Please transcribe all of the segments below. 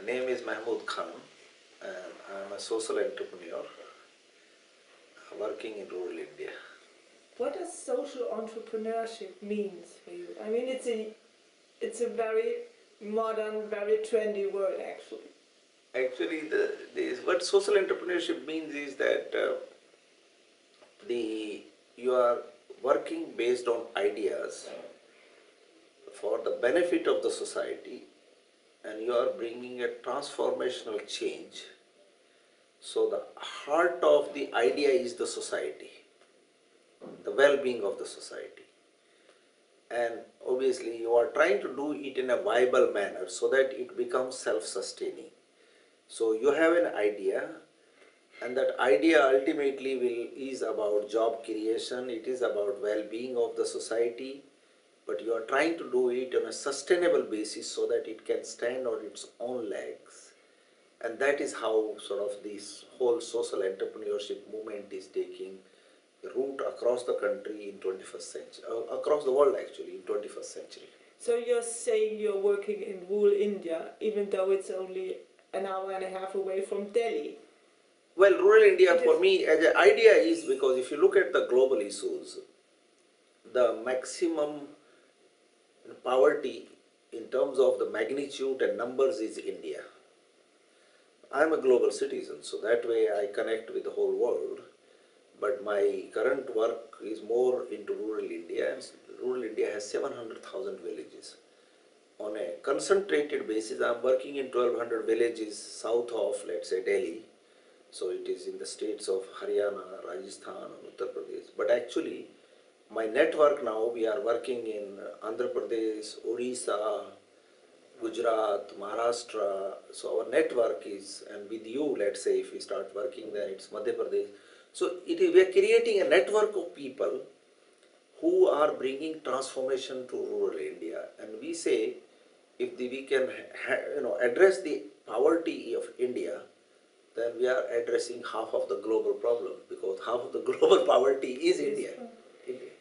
My name is Mehmood Khan and I'm a social entrepreneur working in rural India. What does social entrepreneurship means for you? I mean, it's a very modern, very trendy word, actually. Actually, what social entrepreneurship means is that you are working based on ideas for the benefit of the society, and you are bringing a transformational change. So the heart of the idea is the society, the well-being of the society. And obviously you are trying to do it in a viable manner so that it becomes self-sustaining. So you have an idea, and that idea ultimately is about job creation, it is about well-being of the society, but you are trying to do it on a sustainable basis so that it can stand on its own legs. And that is how sort of this whole social entrepreneurship movement is taking root across the country in 21st century, across the world actually in 21st century. So you're saying you're working in rural India, even though it's only an hour and a half away from Delhi. Well, rural India for me as an idea is because if you look at the global issues, the maximum poverty in terms of the magnitude and numbers is India. I'm a global citizen, so that way I connect with the whole world. But my current work is more into rural India, and rural India has 700,000 villages. On a concentrated basis, I'm working in 1200 villages south of, let's say, Delhi. So it is in the states of Haryana, Rajasthan, and Uttar Pradesh. But actually, my network now, we are working in Andhra Pradesh, Odisha, Gujarat, Maharashtra. So our network is, and with you, let's say, if we start working there, it's Madhya Pradesh. So we are creating a network of people who are bringing transformation to rural India. And we say, if we can address the poverty of India, then we are addressing half of the global problem, because half of the global poverty is India.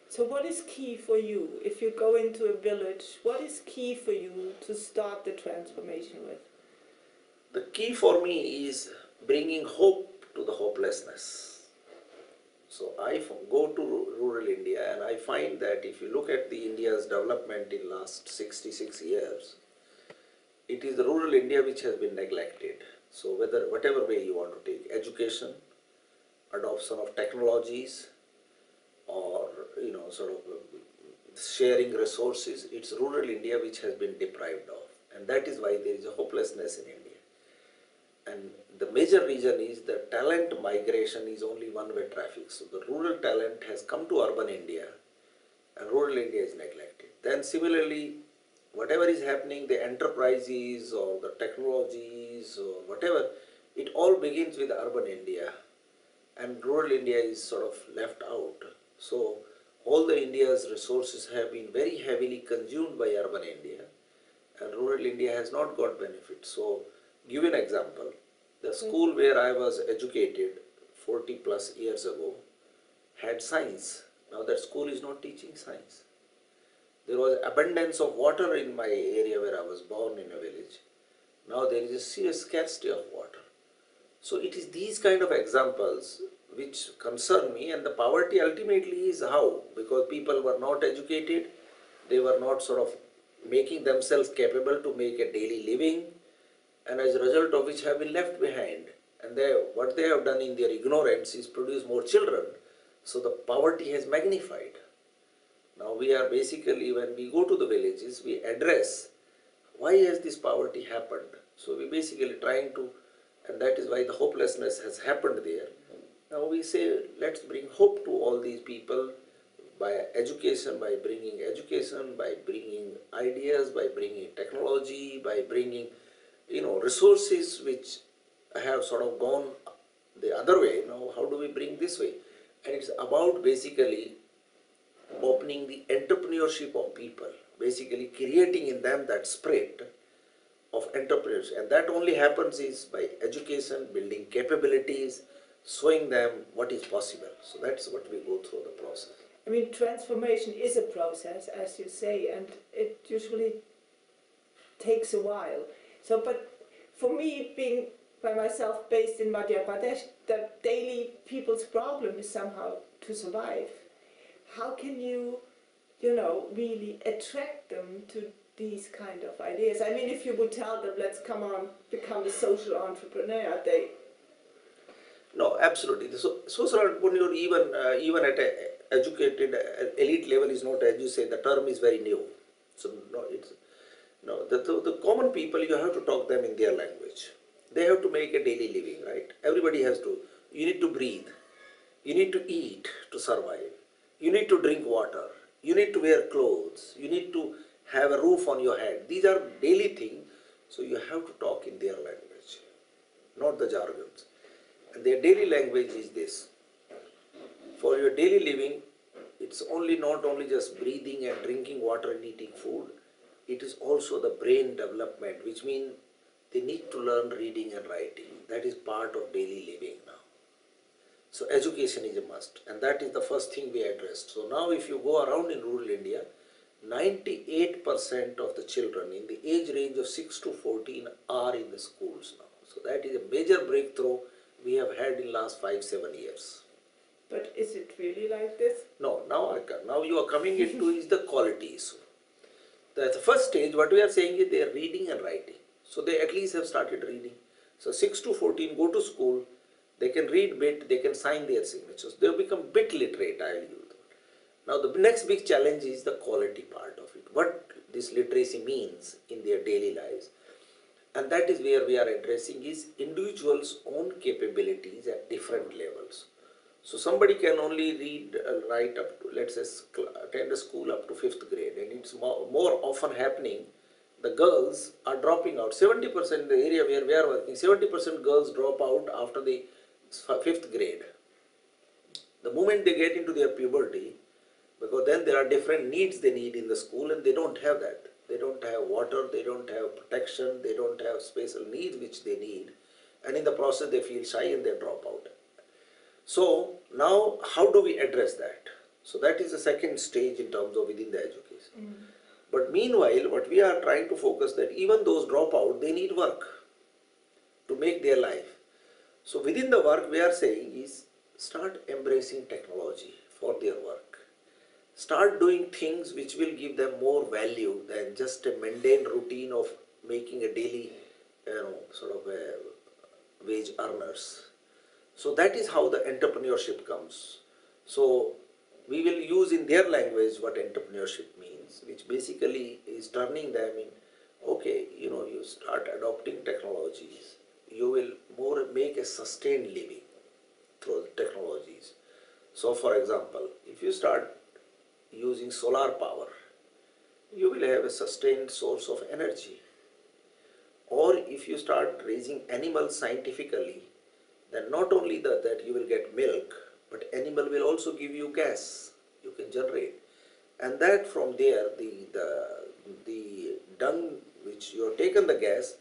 So what is key for you, if you go into a village, what is key for you to start the transformation with? The key for me is bringing hope to the hopelessness. So I go to rural India and I find that if you look at the India's development in last 66 years, it is the rural India which has been neglected. So whatever way you want to take, education, adoption of technologies, or sort of sharing resources, it's rural India which has been deprived of, and that is why there is a hopelessness in India. And the major reason is that talent migration is only one-way traffic. So the rural talent has come to urban India and rural India is neglected. Then similarly, whatever is happening, the enterprises or the technologies or whatever, it all begins with urban India, and rural India is sort of left out. So all the India's resources have been very heavily consumed by urban India, and rural India has not got benefit. So give an example. The school where I was educated 40 plus years ago had science. Now that school is not teaching science. There was abundance of water in my area where I was born in a village. Now there is a serious scarcity of water. So it is these kind of examples which concern me, and the poverty ultimately is how? Because people were not educated, they were not sort of making themselves capable to make a daily living, and as a result of which have been left behind. And what they have done in their ignorance is produce more children. So the poverty has magnified. Now we are basically, when we go to the villages, we address why has this poverty happened. So we basically trying to, and that is why the hopelessness has happened there. Now we say, let's bring hope to all these people by education, by bringing ideas, by bringing technology, by bringing resources which have sort of gone the other way. Now how do we bring this way? And it's about basically opening the entrepreneurship of people, basically creating in them that spirit of entrepreneurship. And that only happens is by education, building capabilities, showing them what is possible. So that's what we go through the process. I mean, transformation is a process, as you say, and it usually takes a while. So, but for me, being by myself based in Madhya Pradesh, the daily people's problem is somehow to survive. How can you, really attract them to these kind of ideas? I mean, if you would tell them, let's come on, become a social entrepreneur, they... No, absolutely. The social entrepreneur, even at a educated elite level, is not, as you say, the term is very new. So no, it's no the common people. You have to talk them in their language. They have to make a daily living, right? Everybody has to. You need to breathe. You need to eat to survive. You need to drink water. You need to wear clothes. You need to have a roof on your head. These are daily things. So you have to talk in their language, not the jargons. And their daily language is this. For your daily living, it's not only just breathing and drinking water and eating food, it is also the brain development, which means they need to learn reading and writing. That is part of daily living now. So education is a must, and that is the first thing we addressed. So now if you go around in rural India, 98% of the children in the age range of 6 to 14 are in the schools now. So that is a major breakthrough we have had in last 5-7 years. But is it really like this? No, now you are coming into is the quality issue. The first stage, what we are saying is they are reading and writing. So they at least have started reading. So 6 to 14 go to school, they can read bit, they can sign their signatures. They have become bit literate, I will use. Now the next big challenge is the quality part of it. What this literacy means in their daily lives. And that is where we are addressing is individuals' own capabilities at different levels. So somebody can only read, write up to, let's say, attend a school up to 5th grade, and it's more often happening, the girls are dropping out. 70% in the area where we are working, 70% girls drop out after the 5th grade. The moment they get into their puberty, because then there are different needs they need in the school, and they don't have that. They don't have water, they don't have protection, they don't have special needs which they need, and in the process they feel shy and they drop out. So now how do we address that? So that is the second stage in terms of within the education. But meanwhile, what we are trying to focus that even those drop out, they need work to make their life. So within the work we are saying is start embracing technology for their work. Start doing things which will give them more value than just a mundane routine of making a daily, sort of a wage earners. So that is how the entrepreneurship comes. So we will use in their language what entrepreneurship means, which basically is turning them in, okay, you start adopting technologies, you will more make a sustained living through the technologies. So for example, if you start using solar power, you will have a sustained source of energy. Or if you start raising animals scientifically, then not only that you will get milk, but animal will also give you gas you can generate. And that from there, the dung which you have taken the gas,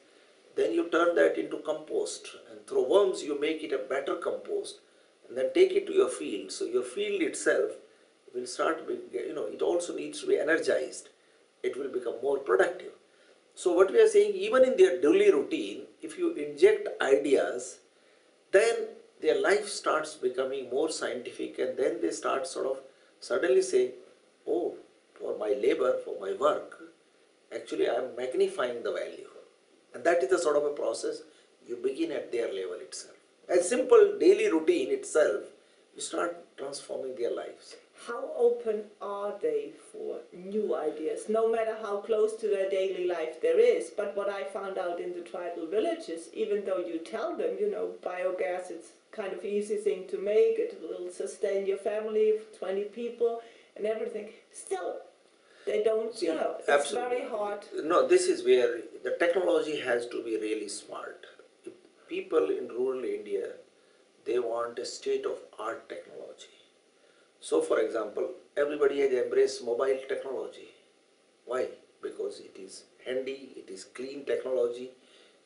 then you turn that into compost, and through worms you make it a better compost, and then take it to your field. So your field itself will start, it also needs to be energized. It will become more productive. So what we are saying, even in their daily routine, if you inject ideas, then their life starts becoming more scientific, and then they start sort of suddenly say, oh, for my labor, for my work, actually I am magnifying the value. And that is the sort of a process you begin at their level itself. A simple daily routine itself, you start transforming their lives. How open are they for new ideas, no matter how close to their daily life there is? But what I found out in the tribal villages, even though you tell them, biogas, it's kind of easy thing to make, it will sustain your family of 20 people and everything, still they don't, it's absolutely. very hard. No, this is where the technology has to be really smart. People in rural India, they want a state-of-art technology. So for example, everybody has embraced mobile technology. Why? Because it is handy, it is clean technology,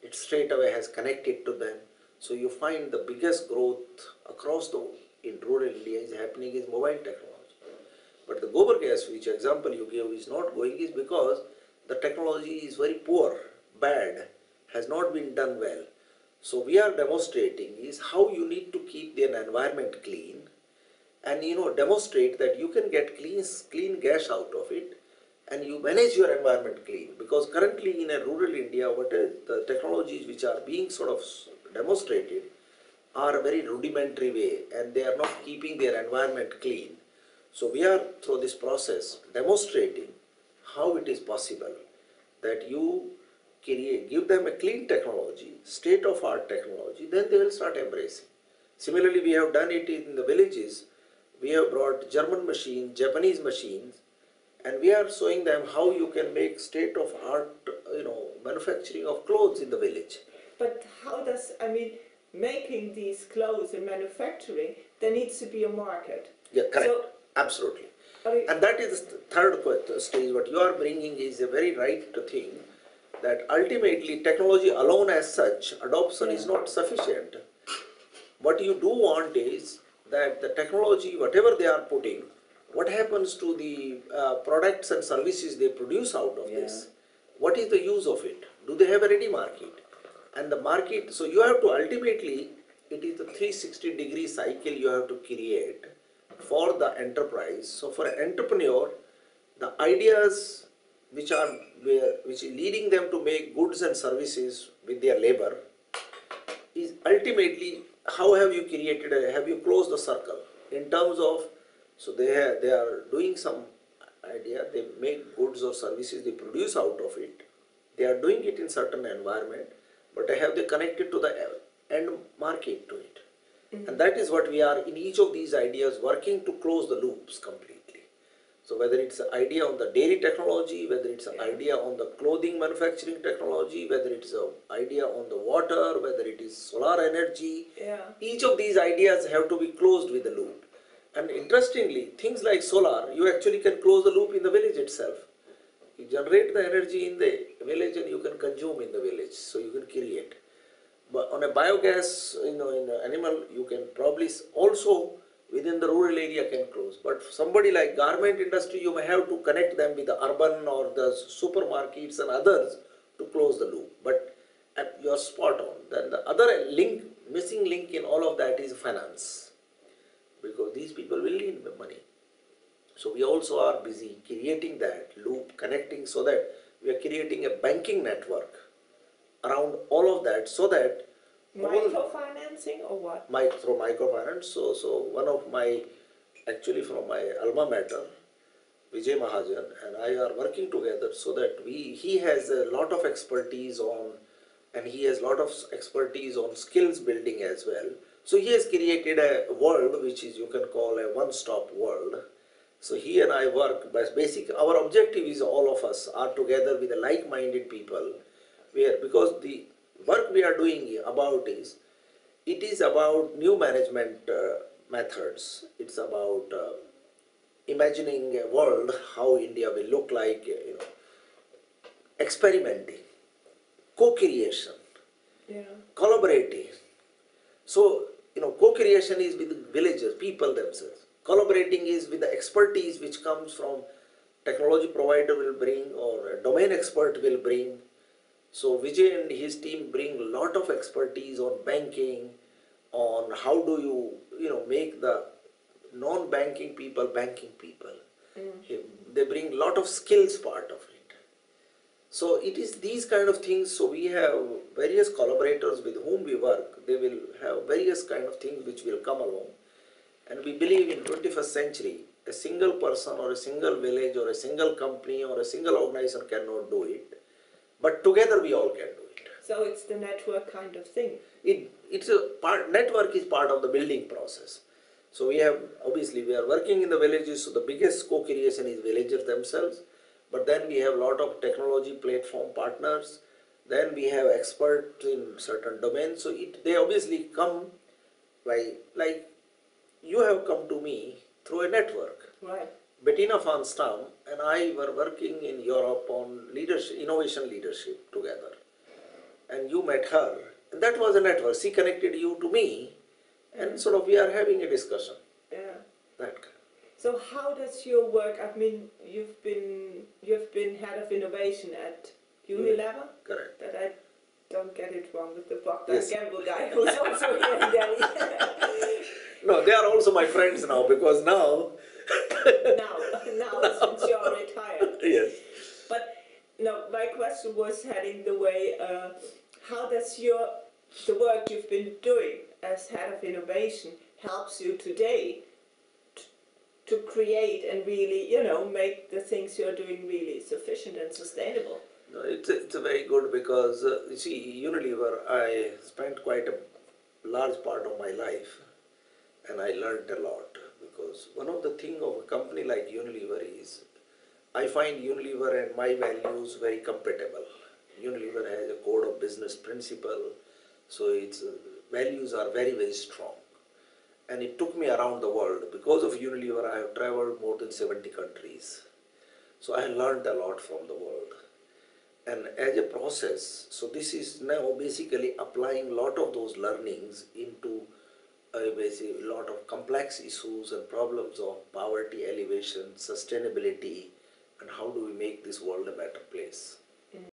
it straight away has connected to them. So you find the biggest growth across in rural India is happening is mobile technology. But the gobar gas, which example you gave, is not going is because the technology is very poor, bad, has not been done well. So we are demonstrating is how you need to keep the environment clean, and demonstrate that you can get clean gas out of it, and you manage your environment clean. Because currently in a rural India, what is the technologies which are being sort of demonstrated are a very rudimentary way, and they are not keeping their environment clean. So we are through this process demonstrating how it is possible that you give them a clean technology, state of art technology, then they will start embracing. Similarly, we have done it in the villages. We have brought German machines, Japanese machines, and we are showing them how you can make state of art, manufacturing of clothes in the village. But how does, I mean, making these clothes and manufacturing, there needs to be a market. Yeah, correct. So, absolutely. I And that is the third stage. What you are bringing is a very right thing, that ultimately technology alone as such, adoption is not sufficient. What you do want is that the technology, whatever they are putting, what happens to the products and services they produce out of this? What is the use of it? Do they have a ready market? And the market, so you have to ultimately, it is the 360-degree cycle you have to create for the enterprise. So for an entrepreneur, the ideas which is leading them to make goods and services with their labor is ultimately how have you have you closed the circle in terms of, so they are doing some idea, they make goods or services, they produce out of it, they are doing it in certain environment, but have they connected to the end market to it? And that is what we are in each of these ideas working to close the loops completely. So whether it's an idea on the dairy technology, whether it's an idea on the clothing manufacturing technology, whether it's an idea on the water, whether it is solar energy, each of these ideas have to be closed with the loop. And interestingly, things like solar, you actually can close the loop in the village itself. You generate the energy in the village and you can consume in the village, so you can create. But on a biogas, in the animal, you can probably also within the rural area can close. But somebody like garment industry, you may have to connect them with the urban or the supermarkets and others to close the loop. But you're spot on. Then the other link, missing link in all of that is finance, because these people will need money. So we also are busy creating that loop, connecting, so that we are creating a banking network around all of that, so that microfinancing or what? Through microfinance. So one of my, actually from my alma mater, Vijay Mahajan and I are working together, so that he has a lot of expertise on, and he has a lot of expertise on skills building as well. So he has created a world which is, you can call a one-stop world. So he and I work, but our objective is all of us are together with the like-minded people, where, because the work we are doing about is, it is about new management methods. It's about imagining a world how India will look like, experimenting, co-creation, collaborating. So, co-creation is with the villagers, people themselves. Collaborating is with the expertise which comes from technology provider will bring, or a domain expert will bring. So Vijay and his team bring a lot of expertise on banking, on how do you, make the non-banking people banking people. They bring a lot of skills part of it. So it is these kind of things. So we have various collaborators with whom we work. They will have various kind of things which will come along. And we believe in 21st century, a single person or a single village or a single company or a single organization cannot do it. But together we all can do it. So it's the network kind of thing. Network is part of the building process. So we are working in the villages, so the biggest co-creation is villagers themselves. But then we have a lot of technology platform partners. Then we have experts in certain domains. So they obviously come by, like you have come to me through a network. Right. Bettina van Stam and I were working in Europe on innovation leadership together. And you met her, and that was a network. She connected you to me, and sort of we are having a discussion. Yeah. That kind. So how does your work, I mean, you've been head of innovation at Unilever? Correct. That I don't get it wrong with the Procter Yes. & Gamble guy who's also here in Delhi. No, they are also my friends now, because now, now since you're retired. yes. But no, my question was heading the way, how does the work you've been doing as head of innovation helps you today to create and really, make the things you're doing really sufficient and sustainable? No, it's a very good, because you see, Unilever, I spent quite a large part of my life, and I learned a lot, because one of the things of a company like Unilever is, I find Unilever and my values very compatible. Unilever has a code of business principle, so its values are very, very strong. And it took me around the world. Because of Unilever, I have traveled more than 70 countries. So I learned a lot from the world. And as a process, so this is now basically applying a lot of those learnings into basically a lot of complex issues and problems of poverty elevation, sustainability, and how do we make this world a better place.